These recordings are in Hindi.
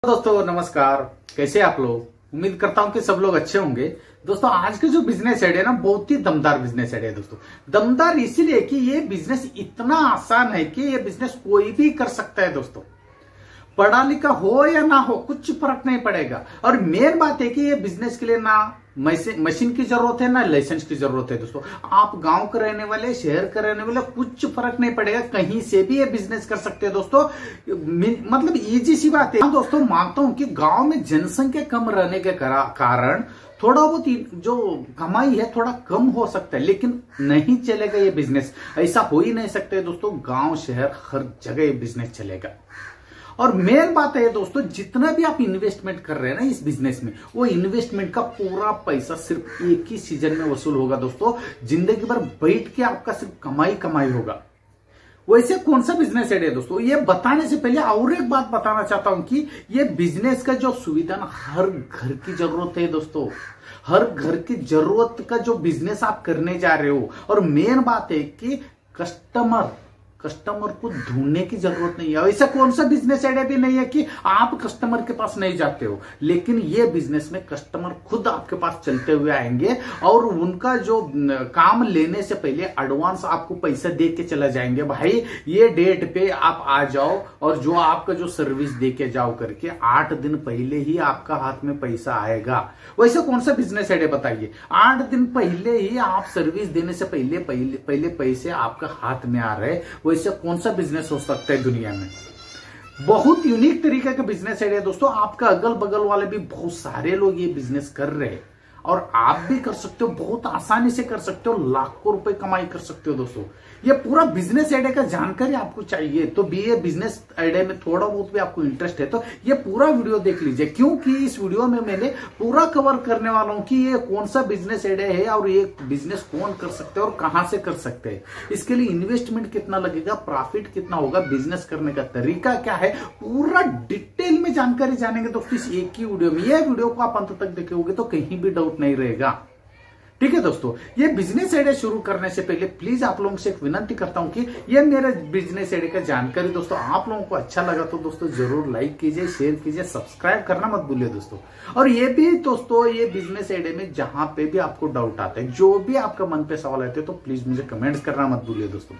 दोस्तों नमस्कार। कैसे आप लोग? उम्मीद करता हूं कि सब लोग अच्छे होंगे। दोस्तों आज का जो बिजनेस आइडिया है ना, बहुत ही दमदार बिजनेस आइडिया है। दोस्तों दमदार इसीलिए कि ये बिजनेस इतना आसान है कि ये बिजनेस कोई भी कर सकता है। दोस्तों पढ़ा लिखा हो या ना हो कुछ फर्क नहीं पड़ेगा। और मेन बात है कि ये बिजनेस के लिए ना मशीन की जरूरत है ना लाइसेंस की जरूरत है। दोस्तों आप गांव के रहने वाले, शहर के रहने वाले, कुछ फर्क नहीं पड़ेगा, कहीं से भी ये बिजनेस कर सकते हैं। दोस्तों मतलब इजी सी बात है। दोस्तों मानता हूं कि गांव में जनसंख्या कम रहने के कारण थोड़ा बहुत जो कमाई है थोड़ा कम हो सकता है, लेकिन नहीं चलेगा ये बिजनेस। ऐसा हो ही नहीं सकता है। दोस्तों गांव शहर हर जगह ये बिजनेस चलेगा। और मेन बात है दोस्तों, जितना भी आप इन्वेस्टमेंट कर रहे हैं ना इस बिजनेस में, वो इन्वेस्टमेंट का पूरा पैसा सिर्फ एक ही सीजन में वसूल होगा। दोस्तों जिंदगी भर बैठ के आपका सिर्फ कमाई होगा। वैसे कौन सा बिजनेस है दोस्तों, ये बताने से पहले और एक बात बताना चाहता हूं कि ये बिजनेस का जो सुविधा ना हर घर की जरूरत है। दोस्तों हर घर की जरूरत का जो बिजनेस आप करने जा रहे हो। और मेन बात है कि कस्टमर को ढूंढने की जरूरत नहीं है। ऐसा कौन सा बिजनेस आइडिया भी नहीं है कि आप कस्टमर के पास नहीं जाते हो, लेकिन ये बिजनेस में कस्टमर खुद आपके पास चलते हुए आएंगे और उनका जो काम लेने से पहले एडवांस आपको पैसा दे के चला जाएंगे। भाई ये डेट पे आप आ जाओ और जो आपका जो सर्विस दे के जाओ करके 8 दिन पहले ही आपका हाथ में पैसा आएगा। वैसे कौन सा बिजनेस आइडिया बताइए, 8 दिन पहले ही आप सर्विस देने से पहले पैसे आपका हाथ में आ रहे। वैसे कौन सा बिजनेस हो सकता है दुनिया में? बहुत यूनिक तरीके का बिजनेस आइडिया दोस्तों। आपका अगल बगल वाले भी बहुत सारे लोग ये बिजनेस कर रहे हैं और आप भी कर सकते हो, बहुत आसानी से कर सकते हो, लाखों रुपए कमाई कर सकते हो। दोस्तों ये पूरा बिजनेस आइडिया का जानकारी आपको चाहिए तो भी, ये बिजनेस आइडिया में थोड़ा बहुत भी आपको इंटरेस्ट है तो ये पूरा वीडियो देख लीजिए, क्योंकि इस वीडियो में मैंने पूरा कवर करने वाला हूं कि ये कौन सा बिजनेस आइडिया है और ये बिजनेस कौन कर सकते हैं और कहां से कर सकते हैं, इसके लिए इन्वेस्टमेंट कितना लगेगा, प्रॉफिट कितना होगा, बिजनेस करने का तरीका क्या है, पूरा डिटेल में जानकारी जानेंगे दोस्तों इस एक ही वीडियो में। ये वीडियो को आप अंत तक देखेंगे तो कहीं भी डाउट नहीं रहेगा। ठीक है दोस्तों, ये बिजनेस आइडिया शुरू करने से पहले प्लीज आप लोगों से एक विनती करता हूं कि ये मेरे बिजनेस आइडिया का जानकारी दोस्तों आप लोगों को अच्छा लगा तो दोस्तों जरूर लाइक कीजिए, शेयर कीजिए, सब्सक्राइब करना मत भूलिए दोस्तों। और ये भी दोस्तों, ये बिजनेस आइडिया में जहां पे भी आपको डाउट आता है, जो भी आपका मन पे सवाल आते हैं तो प्लीज मुझे कमेंट्स करना मत भूलिए दोस्तों।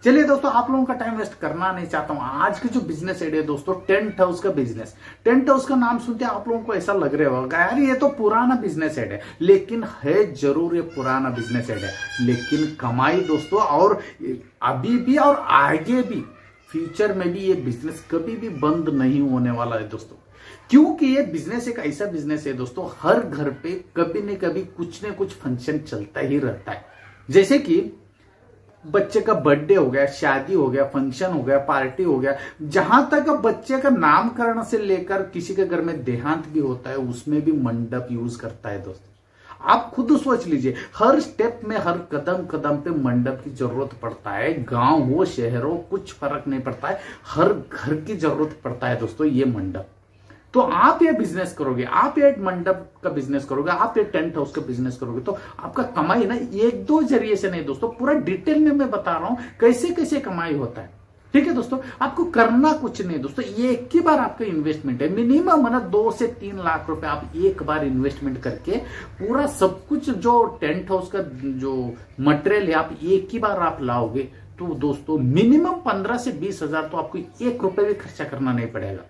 चलिए दोस्तों, आप लोगों का टाइम वेस्ट करना नहीं चाहता हूं। आज के जो बिजनेस आइडिया दोस्तों, टेंट हाउस का बिजनेस। टेंट हाउस का नाम सुनते आप लोगों को ऐसा लग रहा होगा यार ये तो पुराना बिजनेस आइडिया, लेकिन है जरूर ये पुराना बिजनेस आइडिया, लेकिन कमाई दोस्तों और अभी भी और आगे भी फ्यूचर में भी ये बिजनेस कभी भी बंद नहीं होने वाला है दोस्तों। क्योंकि ये बिजनेस एक ऐसा बिजनेस है दोस्तों, हर घर पे कभी न कभी कुछ न कुछ फंक्शन चलता ही रहता है। जैसे कि बच्चे का बर्थडे हो गया, शादी हो गया, फंक्शन हो गया, पार्टी हो गया, जहां तक बच्चे का नामकरण से लेकर किसी के घर में देहांत भी होता है, उसमें भी मंडप यूज करता है दोस्तों। आप खुद सोच लीजिए, हर स्टेप में, हर कदम कदम पे मंडप की जरूरत पड़ता है। गांव हो शहर हो कुछ फर्क नहीं पड़ता है, हर घर की जरूरत पड़ता है दोस्तों ये मंडप। तो आप ये बिजनेस करोगे, आप ये मंडप का बिजनेस करोगे, आप ये टेंट हाउस का बिजनेस करोगे तो आपका कमाई ना एक दो जरिए से नहीं दोस्तों, पूरा डिटेल में मैं बता रहा हूं कैसे कैसे कमाई होता है। ठीक है दोस्तों, आपको करना कुछ नहीं दोस्तों, ये एक ही बार आपका इन्वेस्टमेंट है। मिनिमम ना 2 से 3 लाख रुपए आप एक बार इन्वेस्टमेंट करके पूरा सब कुछ जो टेंट हाउस का जो मटेरियल है आप एक ही बार आप लाओगे तो दोस्तों मिनिमम 15 से 20 हजार तो आपको 1 रुपए भी खर्चा करना नहीं पड़ेगा।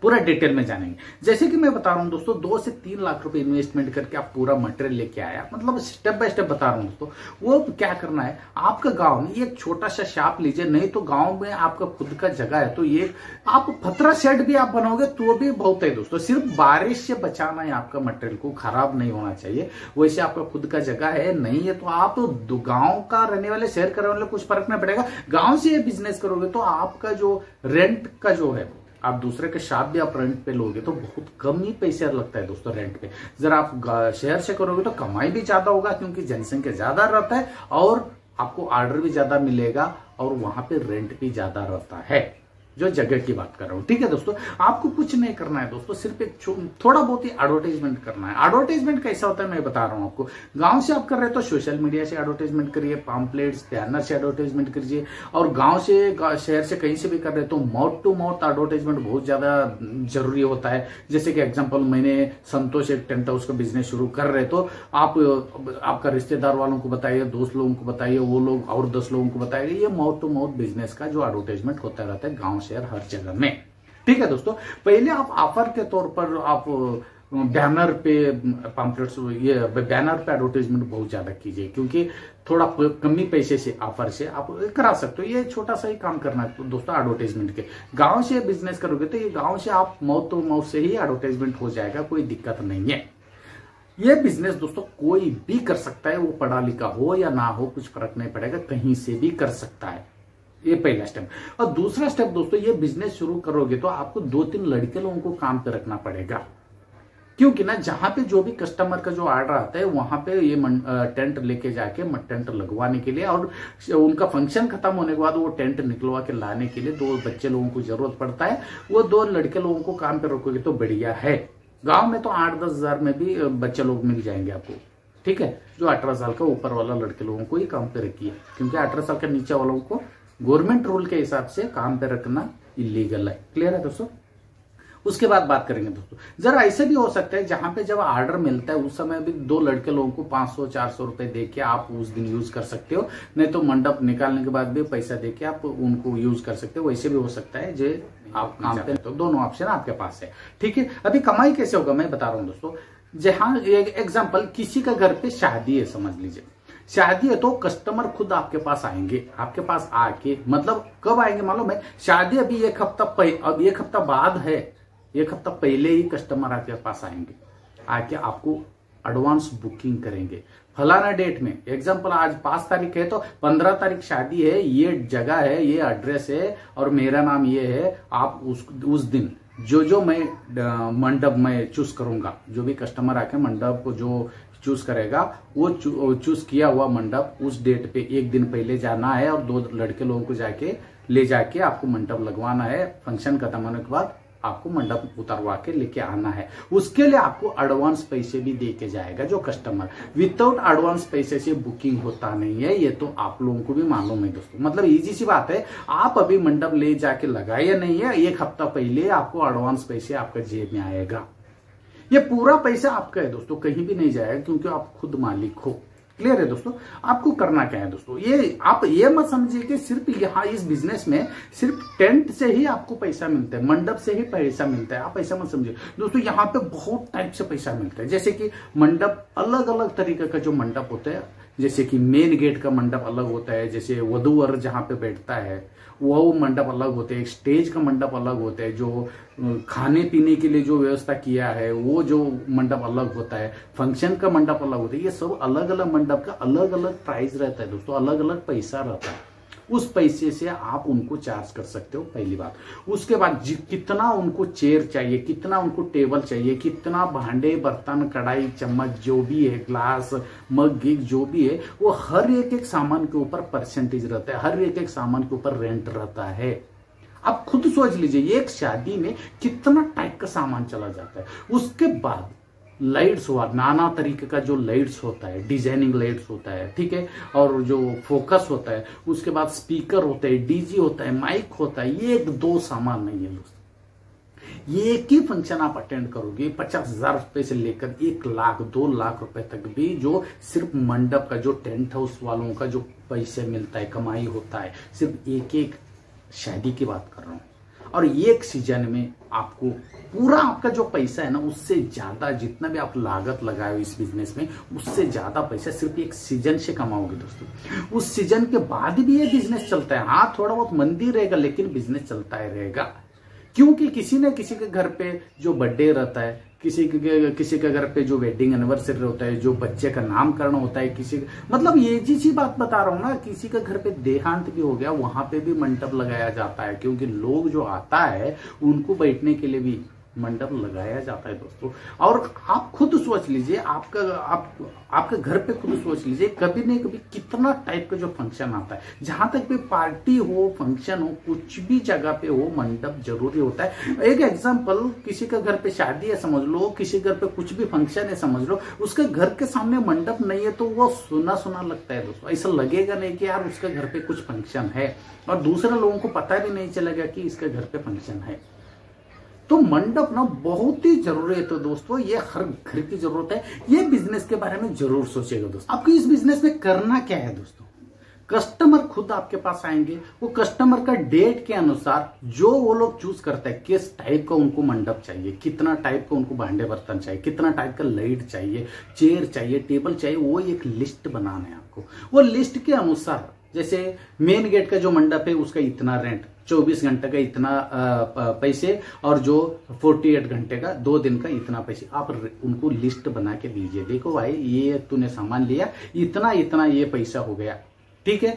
पूरा डिटेल में जानेंगे। जैसे कि मैं बता रहा हूं दोस्तों, 2 से 3 लाख रुपए इन्वेस्टमेंट करके आप पूरा मटेरियल लेके आया, मतलब स्टेप बाय स्टेप बता रहा हूं दोस्तों। वो क्या करना है, आपका गांव में एक छोटा सा शॉप लीजिए, नहीं तो गांव में आपका खुद का जगह है तो ये आप पतरा शेड भी आप बनाओगे तो भी बहुत है दोस्तों। सिर्फ बारिश से बचाना है आपका मटेरियल को, खराब नहीं होना चाहिए। वैसे आपका खुद का जगह है नहीं है तो आप गांव का रहने वाले, शहर का रहने वाले कुछ फर्क नहीं पड़ेगा। गांव से ये बिजनेस करोगे तो आपका जो रेंट का जो है, आप दूसरे के शॉप भी आप रेंट पे लोगे तो बहुत कम ही पैसे लगता है दोस्तों रेंट पे। जरा आप शहर से करोगे तो कमाई भी ज्यादा होगा, क्योंकि जनसंख्या ज्यादा रहता है और आपको ऑर्डर भी ज्यादा मिलेगा और वहां पे रेंट भी ज्यादा रहता है। जो जगह की बात कर रहा हूं। ठीक है दोस्तों, आपको कुछ नहीं करना है दोस्तों, सिर्फ एक थोड़ा बहुत ही एडवर्टाइजमेंट करना है। एडवर्टाइजमेंट कैसा होता है मैं बता रहा हूं आपको। गांव से आप कर रहे हो तो सोशल मीडिया से एडवर्टाइजमेंट करिए, पॉम्पलेट्स बैनर से एडवर्टाइजमेंट कीजिए, और गांव से शहर से कहीं से भी कर रहे हो तो माउथ टू माउथ एडवर्टाइजमेंट बहुत ज्यादा जरूरी होता है। जैसे कि एग्जाम्पल, मैंने संतोष एक टेंट हाउस का बिजनेस शुरू कर रहे तो आप आपका रिश्तेदार वालों को बताइए, दोस्त लोगों को बताइए, वो लोग और 10 लोगों को बताइए। ये माउथ टू माउथ बिजनेस का जो एडवर्टाइजमेंट होता रहता है गांव शहर हर जगह में। ठीक है दोस्तों, पहले आप ऑफर के तौर पर आप बैनर पे पॉम्पलेट्स, ये बैनर पे एडवर्टाइजमेंट बहुत ज्यादा कीजिए, क्योंकि थोड़ा कमी पैसे से ऑफर से आप करा सकते हो। ये छोटा सा ही काम करना है तो दोस्तों एडवर्टाइजमेंट के। गांव से बिजनेस करोगे तो ये गांव से आप माउथ टू माउथ से ही एडवर्टाइजमेंट हो जाएगा, कोई दिक्कत नहीं है। ये बिजनेस दोस्तों कोई भी कर सकता है, वो पढ़ा लिखा हो या ना हो, कुछ फर्क नहीं पड़ेगा, कहीं से भी कर सकता है। ये पहला स्टेप। और दूसरा स्टेप दोस्तों, ये बिजनेस शुरू करोगे तो आपको 2-3 लड़के लोगों को काम पे रखना पड़ेगा, क्योंकि ना जहां पे जो भी कस्टमर का जो ऑर्डर आता है वहां पे ये टेंट लेके जाके टेंट लगवाने के लिए, और उनका फंक्शन खत्म होने के बाद वो टेंट निकलवा के लाने के लिए 2 बच्चे लोगों को जरूरत पड़ता है। वो 2 लड़के लोगों को काम पे रखोगे तो बढ़िया है। गांव में तो 8-10 हजार में भी बच्चे लोग मिल जाएंगे आपको। ठीक है, जो 18 साल का ऊपर वाला लड़के लोगों को ही काम पे रखिए, क्योंकि 18 साल के नीचे वालों को गवर्नमेंट रूल के हिसाब से काम पे रखना इलीगल है। क्लियर है दोस्तों? उसके बाद बात करेंगे दोस्तों, जरा ऐसे भी हो सकता है जहां पे जब ऑर्डर मिलता है उस समय भी 2 लड़के लोगों को 500-400 रुपए दे के आप उस दिन यूज कर सकते हो, नहीं तो मंडप निकालने के बाद भी पैसा दे के आप उनको यूज कर सकते हो। वैसे भी हो सकता है जो आप काम पे, तो दोनों ऑप्शन आपके पास है। ठीक है, अभी कमाई कैसे होगा मैं बता रहा हूं दोस्तों। जहां एग्जाम्पल, किसी का घर पे शादी है, समझ लीजिए शादी है, तो कस्टमर खुद आपके पास आएंगे। आपके पास आके मतलब कब आएंगे मालूम है? शादी अभी एक हफ्ता बाद है, 1 हफ्ता पहले ही कस्टमर आपके पास आएंगे, आके आपको एडवांस बुकिंग करेंगे। फलाना डेट में, एग्जाम्पल आज 5 तारीख है तो 15 तारीख शादी है, ये जगह है, ये एड्रेस है और मेरा नाम ये है। आप उस दिन जो मैं मंडप में चूज करूंगा, जो भी कस्टमर आके मंडप को जो चूज करेगा, वो चूज किया हुआ मंडप उस डेट पे 1 दिन पहले जाना है और 2 लड़के लोगों को जाके ले जाके आपको मंडप लगवाना है। फंक्शन खत्म होने के बाद आपको मंडप उतरवा के लेके आना है। उसके लिए आपको एडवांस पैसे भी दे के जाएगा जो कस्टमर। विदाउट एडवांस पैसे से बुकिंग होता नहीं है, ये तो आप लोगों को भी मालूम है दोस्तों। मतलब इजी सी बात है, आप अभी मंडप ले जाके लगाए नहीं है, 1 हफ्ता पहले आपको एडवांस पैसे आपका जेब में आएगा। ये पूरा पैसा आपका है दोस्तों, कहीं भी नहीं जाएगा, क्योंकि आप खुद मालिक हो। क्लियर है दोस्तों? आपको करना क्या है दोस्तों, ये आप ये मत समझिए कि सिर्फ यहाँ इस बिजनेस में सिर्फ टेंट से ही आपको पैसा मिलता है, मंडप से ही पैसा मिलता है, आप ऐसा मत समझिए दोस्तों। यहाँ पे बहुत टाइप से पैसा मिलता है। जैसे कि मंडप, अलग अलग तरीके का जो मंडप होता है, जैसे कि मेन गेट का मंडप अलग होता है, जैसे वधू वर जहाँ पे बैठता है वो मंडप अलग होते हैं, स्टेज का मंडप अलग होता है, जो खाने पीने के लिए जो व्यवस्था किया है वो जो मंडप अलग होता है, फंक्शन का मंडप अलग होता है। ये सब अलग अलग मंडप का अलग अलग प्राइस रहता है दोस्तों, अलग अलग पैसा रहता है। उस पैसे से आप उनको चार्ज कर सकते हो, पहली बात। उसके बाद कितना उनको चेयर चाहिए, कितना उनको टेबल चाहिए, कितना भांडे बर्तन कढ़ाई चम्मच जो भी है, ग्लास मग गिग जो भी है, वो हर एक सामान के ऊपर परसेंटेज रहता है, हर एक सामान के ऊपर रेंट रहता है। आप खुद सोच लीजिए एक शादी में कितना टाइप का सामान चला जाता है। उसके बाद लाइट्स हुआ, नाना तरीके का जो लाइट्स होता है, डिजाइनिंग लाइट्स होता है, ठीक है, और जो फोकस होता है, उसके बाद स्पीकर होता है, डीजे होता है, माइक होता है। ये 1-2 सामान नहीं है दोस्तों। ये एक ही फंक्शन आप अटेंड करोगे 50,000 रुपए से लेकर 1 लाख 2 लाख रुपए तक भी, जो सिर्फ मंडप का, जो टेंट हाउस वालों का जो पैसे मिलता है, कमाई होता है, सिर्फ एक शादी की बात कर रहा हूं। और एक सीजन में आपको पूरा आपका जो पैसा है ना, उससे ज्यादा जितना भी आप लागत लगाए हो इस बिजनेस में, उससे ज्यादा पैसा सिर्फ एक सीजन से कमाओगे दोस्तों। उस सीजन के बाद भी ये बिजनेस चलता है। हाँ, थोड़ा बहुत मंदी रहेगा, लेकिन बिजनेस चलता ही रहेगा, क्योंकि किसी न किसी के घर पे जो बर्थडे रहता है, किसी के घर पे जो वेडिंग एनिवर्सरी होता है, जो बच्चे का नामकरण होता है, किसी मतलब ये जी बात बता रहा हूं ना, किसी के घर पे देहांत भी हो गया, वहां पे भी मंडप लगाया जाता है, क्योंकि लोग जो आता है उनको बैठने के लिए भी मंडप लगाया जाता है दोस्तों। और आप खुद सोच लीजिए, आपके घर पे खुद सोच लीजिए, कभी नहीं कभी कितना टाइप का जो फंक्शन आता है, जहां तक भी पार्टी हो, फंक्शन हो, कुछ भी जगह पे हो, मंडप जरूरी होता है। एक एग्जांपल, किसी का घर पे शादी है समझ लो, किसी घर पे कुछ भी फंक्शन है समझ लो, उसके घर के सामने मंडप नहीं है तो वो सुना सुना लगता है दोस्तों। ऐसा लगेगा नहीं कि यार उसके घर पे कुछ फंक्शन है, और दूसरे लोगों को पता भी नहीं चलेगा कि इसके घर पे फंक्शन है। तो मंडप ना बहुत ही जरूरी है। तो दोस्तों ये हर घर की जरूरत है। ये बिजनेस के बारे में जरूर सोचिएगा दोस्तों। आपको इस बिजनेस में करना क्या है दोस्तों, कस्टमर खुद आपके पास आएंगे, वो कस्टमर का डेट के अनुसार जो वो लोग चूज करते हैं, किस टाइप का उनको मंडप चाहिए, कितना टाइप का उनको भांडे बर्तन चाहिए, कितना टाइप का लाइट चाहिए, चेयर चाहिए, टेबल चाहिए, वो एक लिस्ट बनाना है आपको। वो लिस्ट के अनुसार, जैसे मेन गेट का जो मंडप है उसका इतना रेंट, 24 घंटे का इतना पैसे, और जो 48 घंटे का 2 दिन का इतना पैसे, आप उनको लिस्ट बना के दीजिए। देखो भाई ये तूने सामान लिया, इतना इतना ये पैसा हो गया, ठीक है।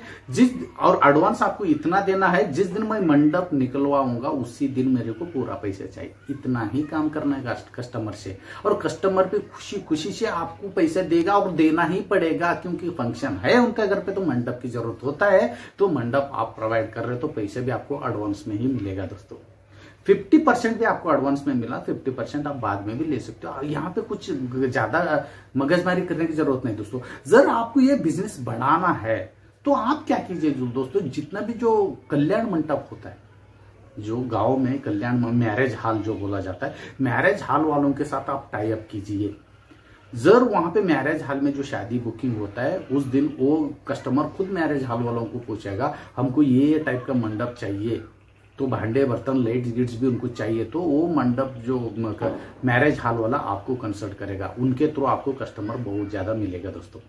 और एडवांस आपको इतना देना है, जिस दिन मैं मंडप निकलवाऊंगा उसी दिन मेरे को पूरा पैसा चाहिए। इतना ही काम करना है कस्टमर से, और कस्टमर भी खुशी खुशी से आपको पैसा देगा, और देना ही पड़ेगा क्योंकि फंक्शन है उनका घर पे, तो मंडप की जरूरत होता है। तो मंडप आप प्रोवाइड कर रहे हो तो पैसे भी आपको एडवांस में ही मिलेगा दोस्तों। 50% भी आपको एडवांस में मिला, 50% आप बाद में भी ले सकते हो। यहाँ पे कुछ ज्यादा मगजमारी करने की जरूरत नहीं दोस्तों। जरा आपको ये बिजनेस बढ़ाना है तो आप क्या कीजिए दोस्तों, जितना भी जो कल्याण मंडप होता है, जो गांव में कल्याण मैरिज हॉल जो बोला जाता है, मैरिज हॉल वालों के साथ आप टाई अप कीजिए। जर वहां पे मैरिज हॉल में जो शादी बुकिंग होता है उस दिन वो कस्टमर खुद मैरिज हॉल वालों को पूछेगा हमको ये टाइप का मंडप चाहिए, तो भांडे बर्तन लाइट्स गिट्स भी उनको चाहिए, तो वो मंडप जो मैरिज हॉल वाला आपको कंसल्ट करेगा। उनके थ्रू आपको कस्टमर बहुत ज्यादा मिलेगा दोस्तों,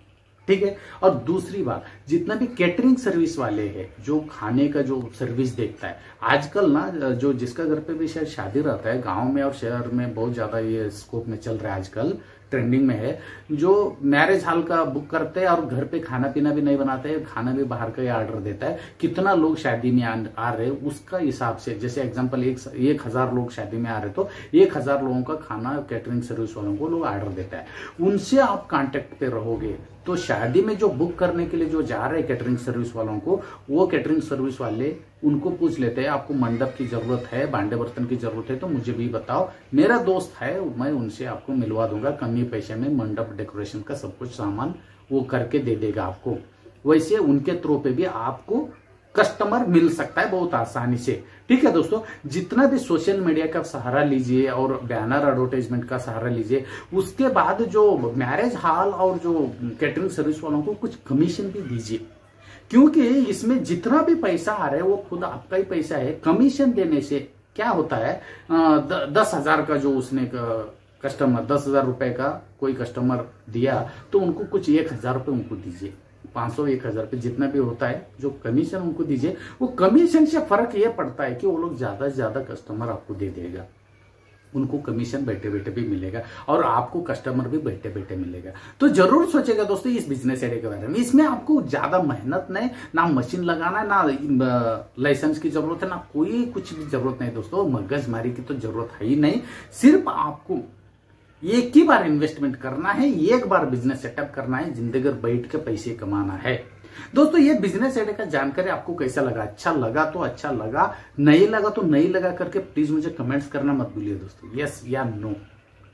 ठीक है। और दूसरी बात, जितना भी कैटरिंग सर्विस वाले हैं, जो खाने का जो सर्विस देखता है, आजकल ना जो जिसका घर पे भी शायद शादी रहता है, गांव में और शहर में बहुत ज्यादा ये स्कोप में चल रहा है, आजकल ट्रेंडिंग में है, जो मैरिज हॉल का बुक करते हैं और घर पे खाना पीना भी नहीं बनाते हैं, खाना भी बाहर का ही ऑर्डर देता है। कितना लोग शादी में आ रहे हैं उसका हिसाब से, जैसे एग्जांपल 1000 लोग शादी में आ रहे तो 1000 लोगों का खाना कैटरिंग सर्विस वालों को लोग ऑर्डर देता है। उनसे आप कांटेक्ट पे रहोगे तो शादी में जो बुक करने के लिए जो जा रहे हैं कैटरिंग सर्विस वालों को, वो कैटरिंग सर्विस वाले उनको पूछ लेते हैं आपको मंडप की जरूरत है, भांडे बर्तन की जरूरत है तो मुझे भी बताओ, मेरा दोस्त है, मैं उनसे आपको मिलवा दूंगा, कम ही पैसे में मंडप डेकोरेशन का सब कुछ सामान वो करके दे देगा आपको। वैसे उनके थ्रू पे भी आपको कस्टमर मिल सकता है बहुत आसानी से, ठीक है दोस्तों। जितना भी सोशल मीडिया का सहारा लीजिए और बैनर एडवर्टाइजमेंट का सहारा लीजिए, उसके बाद जो मैरिज हॉल और जो कैटरिंग सर्विस वालों को कुछ कमीशन भी दीजिए, क्योंकि इसमें जितना भी पैसा आ रहा है वो खुद आपका ही पैसा है। कमीशन देने से क्या होता है, 10,000 का जो उसने कस्टमर 10,000 रुपए का कोई कस्टमर दिया तो उनको कुछ 1,000 रुपए उनको दीजिए, 500 1,000 रुपए जितना भी होता है जो कमीशन उनको दीजिए। वो कमीशन से फर्क ये पड़ता है कि वो लोग ज्यादा से ज्यादा कस्टमर आपको दे देगा, उनको कमीशन बैठे बैठे भी मिलेगा और आपको कस्टमर भी बैठे बैठे मिलेगा। तो जरूर सोचेगा दोस्तों इस बिजनेस आइडिया के बारे में। इसमें आपको ज्यादा मेहनत नहीं, ना मशीन लगाना, ना लाइसेंस की जरूरत है, ना कोई कुछ भी जरूरत नहीं दोस्तों, मगजमारी की तो जरूरत है ही नहीं। सिर्फ आपको एक ही बार इन्वेस्टमेंट करना है, एक बार बिजनेस सेटअप करना है, जिंदगी भर बैठ के पैसे कमाना है। दोस्तों ये बिजनेस आइडिया का जानकारी आपको कैसा लगा, अच्छा लगा तो अच्छा लगा, नहीं लगा तो नहीं लगा करके प्लीज मुझे कमेंट्स करना मत भूलिए दोस्तों, यस या नो,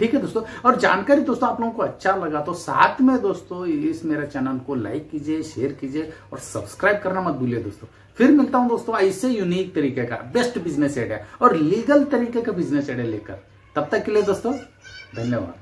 ठीक है दोस्तों। और जानकारी दोस्तों आप लोगों को अच्छा लगा तो साथ में दोस्तों इस मेरे चैनल को लाइक कीजिए, शेयर कीजिए और सब्सक्राइब करना मत भूलिए दोस्तों। फिर मिलता हूं दोस्तों ऐसे यूनिक तरीके का बेस्ट बिजनेस आइडिया और लीगल तरीके का बिजनेस आइडिया लेकर। तब तक के लिए दोस्तों धन्यवाद।